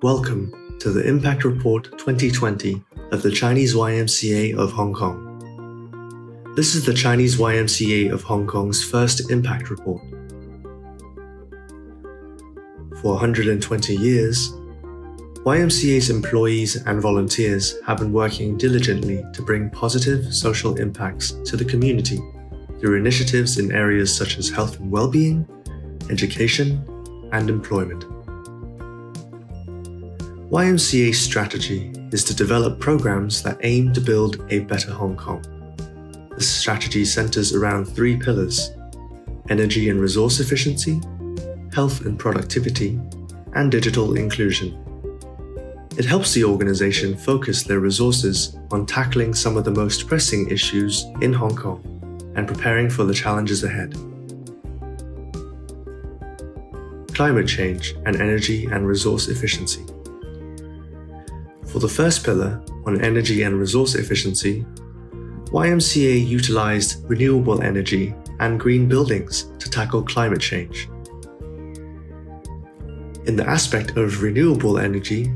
Welcome to the Impact Report 2020 of the Chinese YMCA of Hong Kong. This is the Chinese YMCA of Hong Kong's first Impact Report. For 120 years, YMCA's employees and volunteers have been working diligently to bring positive social impacts to the community through initiatives in areas such as health and well-being, education, and employment. YMCA's strategy is to develop programs that aim to build a better Hong Kong. This strategy centers around three pillars: energy and resource efficiency, health and productivity, and digital inclusion. It helps the organization focus their resources on tackling some of the most pressing issues in Hong Kong and preparing for the challenges ahead. Climate change and energy and resource efficiency. For the first pillar, on energy and resource efficiency, YMCA utilized renewable energy and green buildings to tackle climate change. In the aspect of renewable energy,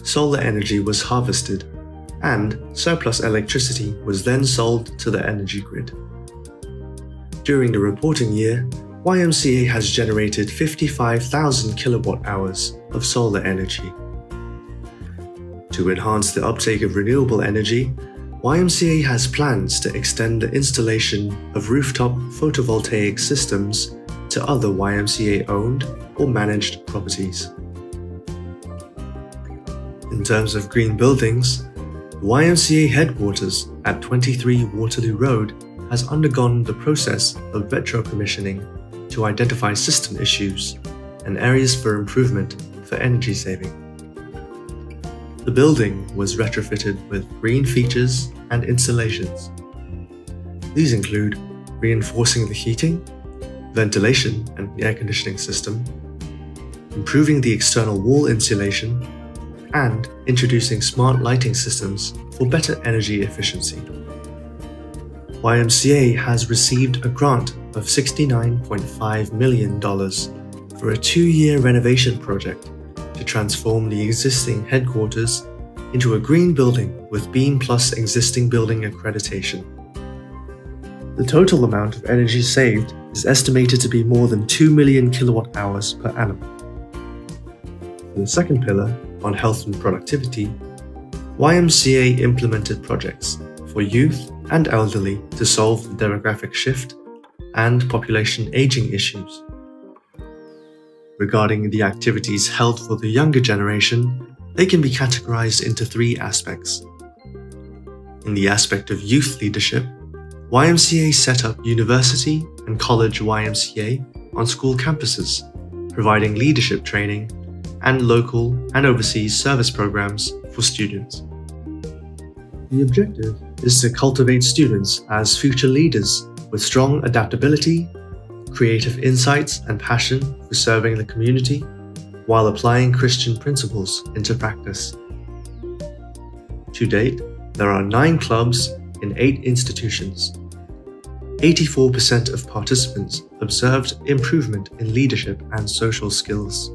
solar energy was harvested, and surplus electricity was then sold to the energy grid. During the reporting year, YMCA has generated 55,000 kilowatt hours of solar energy. To enhance the uptake of renewable energy, YMCA has plans to extend the installation of rooftop photovoltaic systems to other YMCA-owned or managed properties. In terms of green buildings, the YMCA headquarters at 23 Waterloo Road has undergone the process of retro-commissioning to identify system issues and areas for improvement for energy saving. The building was retrofitted with green features and installations. These include reinforcing the heating, ventilation and air conditioning system, improving the external wall insulation, and introducing smart lighting systems for better energy efficiency. YMCA has received a grant of $69.5 million for a 2-year renovation project to transform the existing headquarters into a green building with BEAM Plus existing building accreditation. The total amount of energy saved is estimated to be more than 2 million kilowatt hours per annum. For the second pillar, on health and productivity, YMCA implemented projects for youth and elderly to solve the demographic shift and population aging issues. Regarding the activities held for the younger generation, they can be categorized into 3 aspects. In the aspect of youth leadership, YMCA set up university and college YMCA on school campuses, providing leadership training and local and overseas service programs for students. The objective is to cultivate students as future leaders with strong adaptability, creative insights and passion for serving the community while applying Christian principles into practice. To date, there are 9 clubs in 8 institutions. 84% of participants observed improvement in leadership and social skills.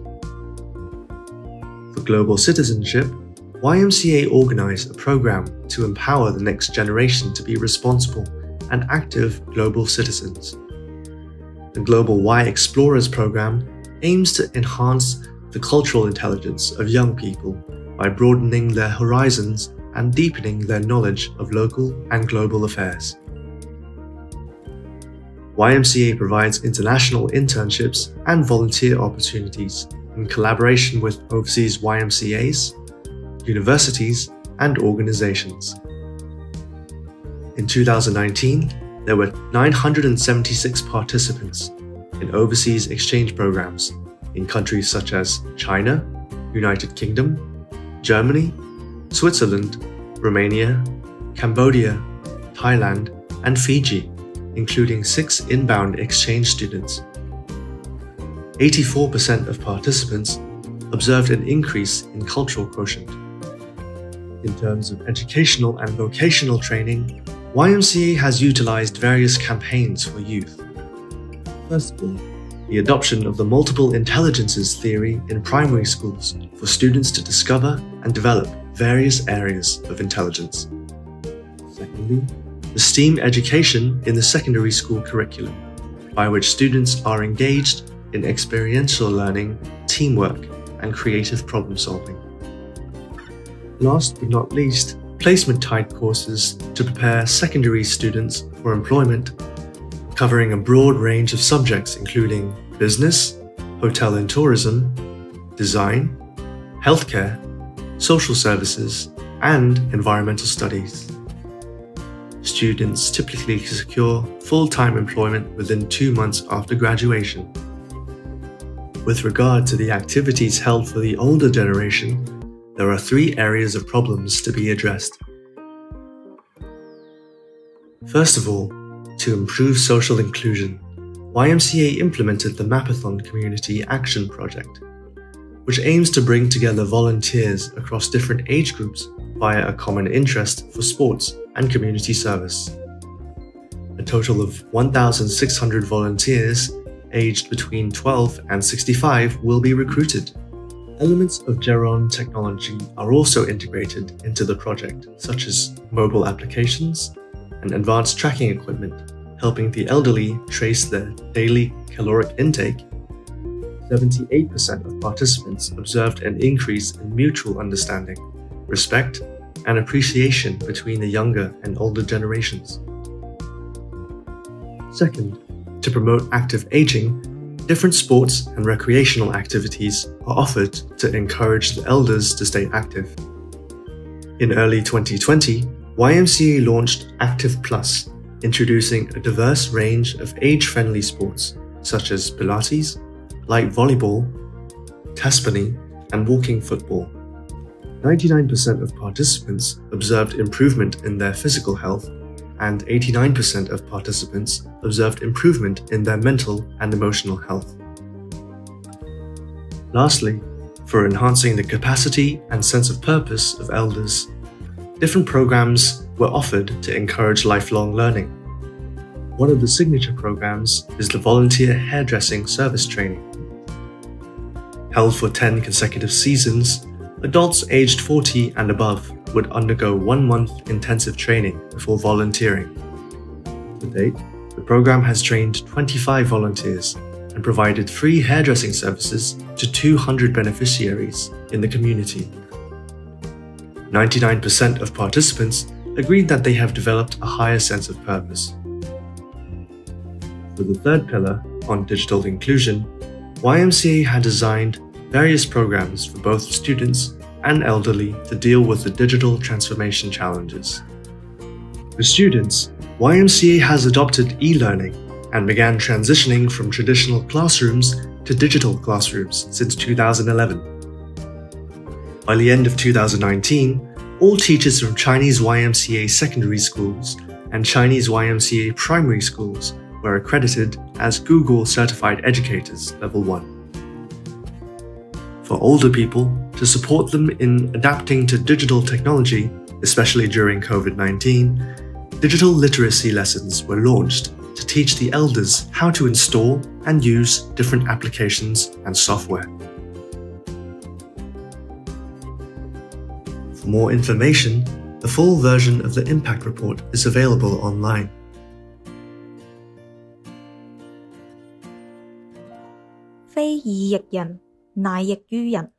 For global citizenship, YMCA organized a program to empower the next generation to be responsible and active global citizens. The Global Y Explorers program aims to enhance the cultural intelligence of young people by broadening their horizons and deepening their knowledge of local and global affairs. YMCA provides international internships and volunteer opportunities in collaboration with overseas YMCAs, universities, and organizations. In 2019, there were 976 participants in overseas exchange programs in countries such as China, United Kingdom, Germany, Switzerland, Romania, Cambodia, Thailand, and Fiji, including 6 inbound exchange students. 84% of participants observed an increase in cultural quotient. In terms of educational and vocational training, YMCA has utilized various campaigns for youth. First of all, the adoption of the multiple intelligences theory in primary schools for students to discover and develop various areas of intelligence. Secondly, the STEAM education in the secondary school curriculum, by which students are engaged in experiential learning, teamwork, and creative problem solving. Last but not least, placement-type courses to prepare secondary students for employment, covering a broad range of subjects including business, hotel and tourism, design, healthcare, social services, and environmental studies. Students typically secure full-time employment within 2 months after graduation. With regard to the activities held for the older generation, there are 3 areas of problems to be addressed. First of all, to improve social inclusion, YMCA implemented the Mapathon Community Action Project, which aims to bring together volunteers across different age groups via a common interest for sports and community service. A total of 1,600 volunteers aged between 12 and 65 will be recruited. Elements of Geron technology are also integrated into the project, such as mobile applications and advanced tracking equipment, helping the elderly trace their daily caloric intake. 78% of participants observed an increase in mutual understanding, respect, and appreciation between the younger and older generations. Second, to promote active aging, different sports and recreational activities are offered to encourage the elders to stay active. In early 2020, YMCA launched Active Plus, introducing a diverse range of age-friendly sports such as Pilates, light volleyball, Taspany, and walking football. 99% of participants observed improvement in their physical health, and 89% of participants observed improvement in their mental and emotional health. Lastly, for enhancing the capacity and sense of purpose of elders, different programs were offered to encourage lifelong learning. One of the signature programs is the Volunteer Hairdressing Service Training. Held for 10 consecutive seasons, adults aged 40 and above would undergo 1-month intensive training before volunteering. To date, the program has trained 25 volunteers and provided free hairdressing services to 200 beneficiaries in the community. 99% of participants agreed that they have developed a higher sense of purpose. For the third pillar, on digital inclusion, YMCA had designed various programs for both students and elderly to deal with the digital transformation challenges. For students, YMCA has adopted e-learning and began transitioning from traditional classrooms to digital classrooms since 2011. By the end of 2019, all teachers from Chinese YMCA secondary schools and Chinese YMCA primary schools were accredited as Google Certified Educators Level 1. For older people, to support them in adapting to digital technology, especially during COVID-19, digital literacy lessons were launched to teach the elders how to install and use different applications and software. For more information, the full version of the impact report is available online. 非以役人，乃役於人。